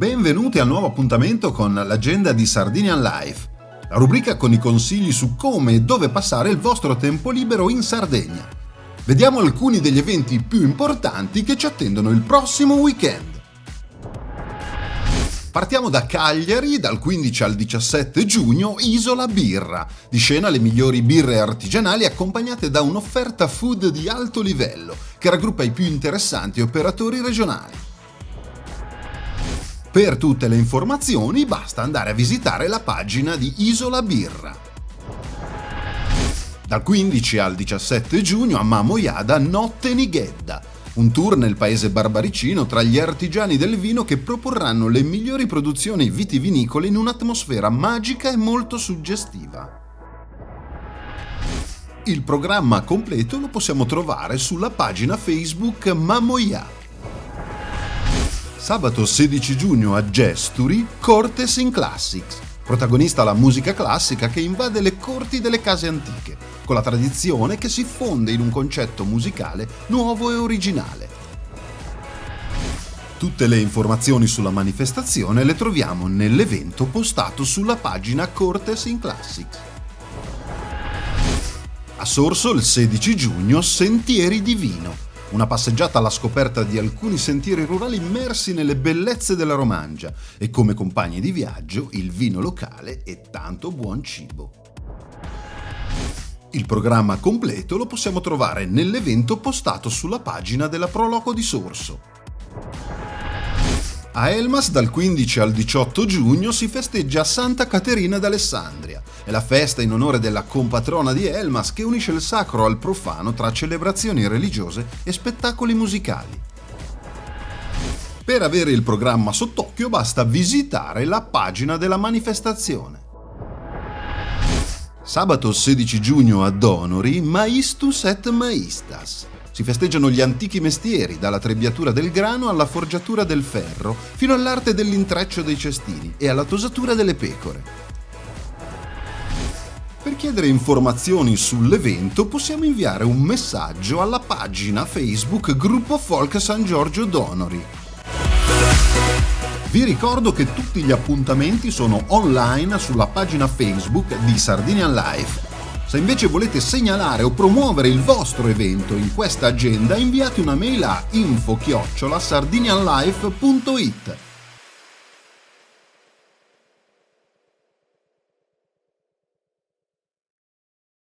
Benvenuti al nuovo appuntamento con l'agenda di Sardinian Life, la rubrica con i consigli su come e dove passare il vostro tempo libero in Sardegna. Vediamo alcuni degli eventi più importanti che ci attendono il prossimo weekend. Partiamo da Cagliari, dal 15 al 17 giugno, Isola Birra, di scena le migliori birre artigianali accompagnate da un'offerta food di alto livello che raggruppa i più interessanti operatori regionali. Per tutte le informazioni basta andare a visitare la pagina di Isola Birra. Dal 15 al 17 giugno a Mamoiada Notte Nighedda, un tour nel paese barbaricino tra gli artigiani del vino che proporranno le migliori produzioni vitivinicole in un'atmosfera magica e molto suggestiva. Il programma completo lo possiamo trovare sulla pagina Facebook Mamoià. Sabato 16 giugno a Gesturi, Cortes in Classics, protagonista la musica classica che invade le corti delle case antiche, con la tradizione che si fonde in un concetto musicale nuovo e originale. Tutte le informazioni sulla manifestazione le troviamo nell'evento postato sulla pagina Cortes in Classics. A Sorso il 16 giugno Sentieri di Vino, una passeggiata alla scoperta di alcuni sentieri rurali immersi nelle bellezze della Romangia e come compagni di viaggio il vino locale e tanto buon cibo. Il programma completo lo possiamo trovare nell'evento postato sulla pagina della Pro Loco di Sorso. A Elmas dal 15 al 18 giugno si festeggia Santa Caterina d'Alessandria. È la festa in onore della compatrona di Elmas che unisce il sacro al profano tra celebrazioni religiose e spettacoli musicali. Per avere il programma sott'occhio basta visitare la pagina della manifestazione. Sabato 16 giugno a Donori Maistus et Maistas. Si festeggiano gli antichi mestieri, dalla trebbiatura del grano alla forgiatura del ferro, fino all'arte dell'intreccio dei cestini e alla tosatura delle pecore. Per chiedere informazioni sull'evento possiamo inviare un messaggio alla pagina Facebook Gruppo Folk San Giorgio Donori. Vi ricordo che tutti gli appuntamenti sono online sulla pagina Facebook di Sardinian Life. Se invece volete segnalare o promuovere il vostro evento in questa agenda, inviate una mail a info@sardinianlife.it.